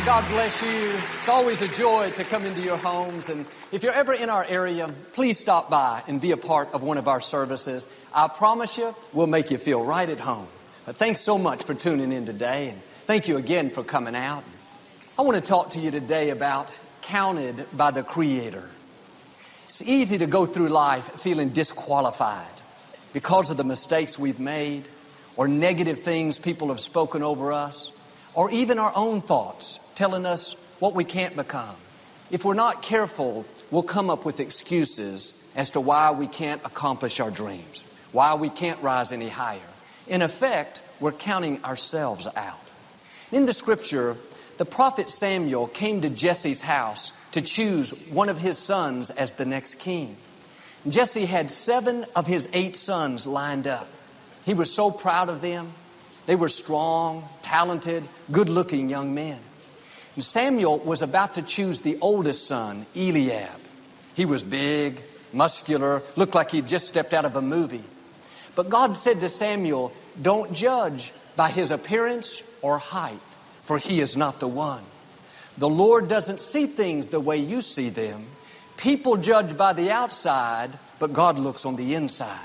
God bless you. It's always a joy to come into your homes. And if you're ever in our area, please stop by and be a part of one of our services. I promise you, we'll make you feel right at home. But thanks so much for tuning in today. And thank you again for coming out. I want to talk to you today about counted by the Creator. It's easy to go through life feeling disqualified because of the mistakes we've made or negative things people have spoken over us, or even our own thoughts telling us what we can't become. If we're not careful, we'll come up with excuses as to why we can't accomplish our dreams, why we can't rise any higher. In effect, we're counting ourselves out. In the scripture, the prophet Samuel came to Jesse's house to choose one of his sons as the next king. Jesse had 7 of his 8 sons lined up. He was so proud of them. They were strong, talented, good-looking young men. And Samuel was about to choose the oldest son, Eliab. He was big, muscular, looked like he'd just stepped out of a movie. But God said to Samuel, "Don't judge by his appearance or height, for he is not the one." The Lord doesn't see things the way you see them. People judge by the outside, but God looks on the inside.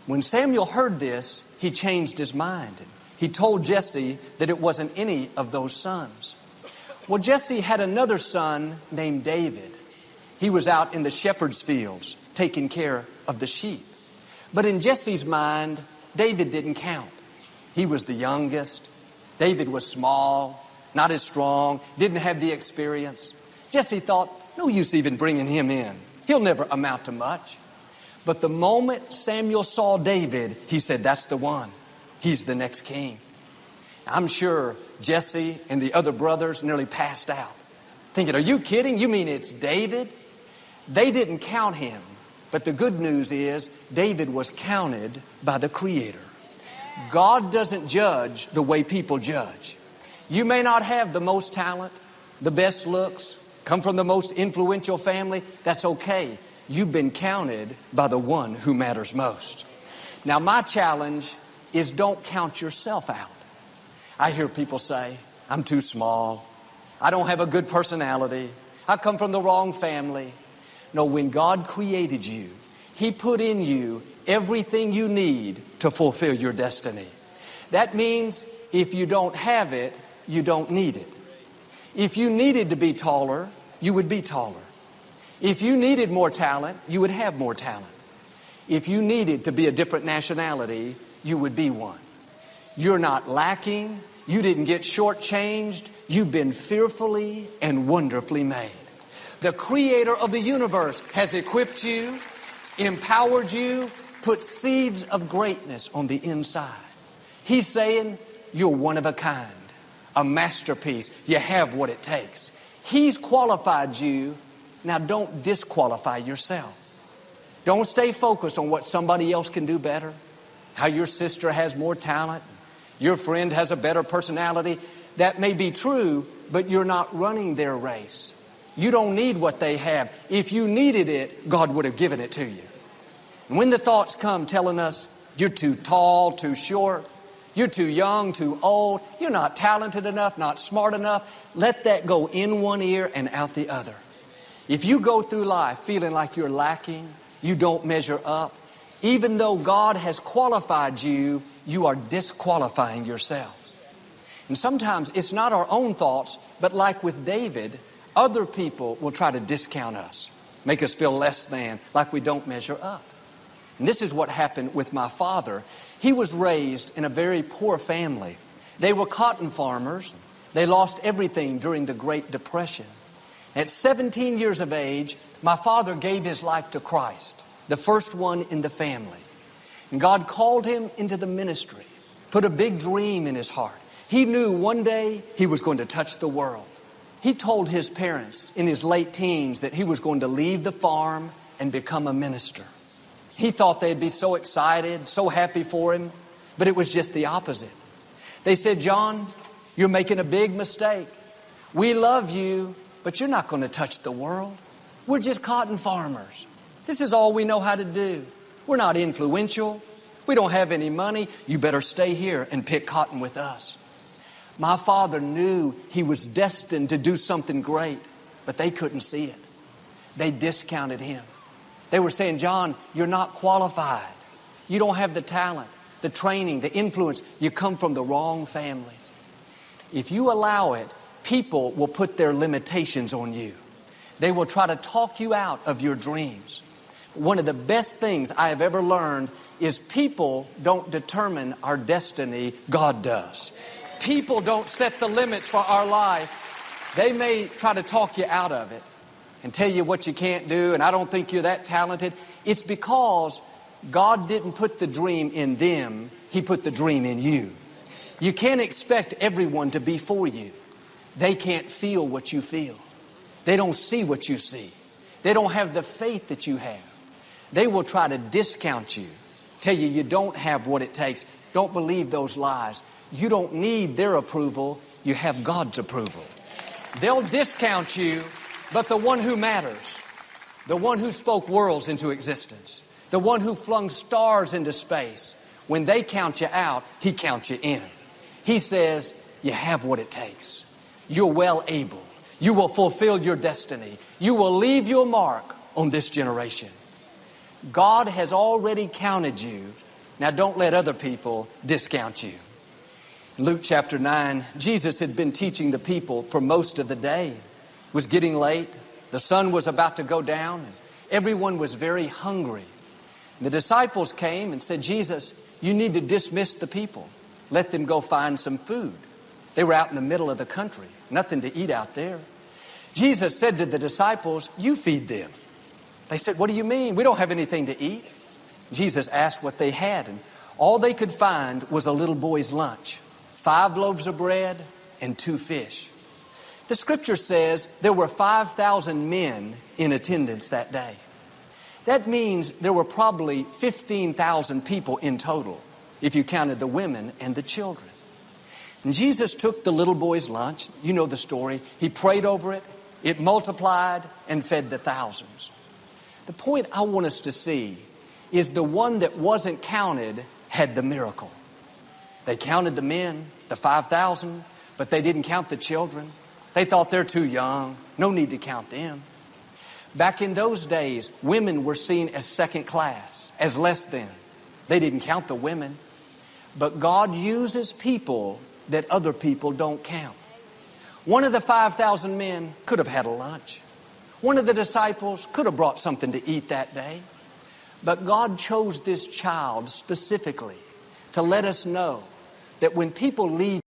When Samuel heard this, he changed his mind. He told Jesse that it wasn't any of those sons. Well, Jesse had another son named David. He was out in the shepherd's fields taking care of the sheep. But in Jesse's mind, David didn't count. He was the youngest. David was small, not as strong, didn't have the experience. Jesse thought, no use even bringing him in. He'll never amount to much. But the moment Samuel saw David, he said, that's the one. He's the next king. I'm sure Jesse and the other brothers nearly passed out, thinking, are you kidding? You mean it's David? They didn't count him. But the good news is David was counted by the Creator. God doesn't judge the way people judge. You may not have the most talent, the best looks, come from the most influential family. That's okay. You've been counted by the one who matters most. Now, my challenge is don't count yourself out. I hear people say, I'm too small. I don't have a good personality. I come from the wrong family. No, when God created you, He put in you everything you need to fulfill your destiny. That means if you don't have it, you don't need it. If you needed to be taller, you would be taller. If you needed more talent, you would have more talent. If you needed to be a different nationality, you would be one. You're not lacking. You didn't get shortchanged. You've been fearfully and wonderfully made. The Creator of the universe has equipped you, empowered you, put seeds of greatness on the inside. He's saying, you're one of a kind, a masterpiece. You have what it takes. He's qualified you. Now don't disqualify yourself. Don't stay focused on what somebody else can do better. How your sister has more talent. Your friend has a better personality. That may be true, but you're not running their race. You don't need what they have. If you needed it, God would have given it to you. And when the thoughts come telling us, you're too tall, too short, you're too young, too old, you're not talented enough, not smart enough, let that go in one ear and out the other. If you go through life feeling like you're lacking, you don't measure up, even though God has qualified you, you are disqualifying yourself. And sometimes it's not our own thoughts, but like with David, other people will try to discount us, make us feel less than, like we don't measure up. And this is what happened with my father. He was raised in a very poor family. They were cotton farmers. They lost everything during the Great Depression. At 17 years of age, my father gave his life to Christ, the first one in the family. And God called him into the ministry, put a big dream in his heart. He knew one day he was going to touch the world. He told his parents in his late teens that he was going to leave the farm and become a minister. He thought they'd be so excited, so happy for him, but it was just the opposite. They said, John, you're making a big mistake. We love you, but you're not going to touch the world. We're just cotton farmers. This is all we know how to do. We're not influential. We don't have any money. You better stay here and pick cotton with us. My father knew he was destined to do something great, but they couldn't see it. They discounted him. They were saying, John, you're not qualified. You don't have the talent, the training, the influence. You come from the wrong family. If you allow it, people will put their limitations on you. They will try to talk you out of your dreams. One of the best things I have ever learned is people don't determine our destiny, God does. People don't set the limits for our life. They may try to talk you out of it and tell you what you can't do, and I don't think you're that talented. It's because God didn't put the dream in them. He put the dream in you. You can't expect everyone to be for you. They can't feel what you feel. They don't see what you see. They don't have the faith that you have. They will try to discount you, tell you you don't have what it takes. Don't believe those lies. You don't need their approval. You have God's approval. They'll discount you, but the one who matters, the one who spoke worlds into existence, the one who flung stars into space, when they count you out, He counts you in. He says, you have what it takes. You're well able. You will fulfill your destiny. You will leave your mark on this generation. God has already counted you. Now don't let other people discount you. In Luke chapter 9, Jesus had been teaching the people for most of the day. It was getting late. The sun was about to go down, and everyone was very hungry. The disciples came and said, Jesus, you need to dismiss the people. Let them go find some food. They were out in the middle of the country. Nothing to eat out there. Jesus said to the disciples, you feed them. They said, what do you mean? We don't have anything to eat. Jesus asked what they had, and all they could find was a little boy's lunch. 5 loaves of bread and 2 fish. The scripture says there were 5,000 men in attendance that day. That means there were probably 15,000 people in total, if you counted the women and the children. And Jesus took the little boy's lunch. You know the story. He prayed over it. It multiplied and fed the thousands. The point I want us to see is the one that wasn't counted had the miracle. They counted the men, the 5,000, but they didn't count the children. They thought they're too young. No need to count them. Back in those days, women were seen as second class, as less than. They didn't count the women. But God uses people that other people don't count. One of the 5,000 men could have had a lunch. One of the disciples could have brought something to eat that day. But God chose this child specifically to let us know that when people leave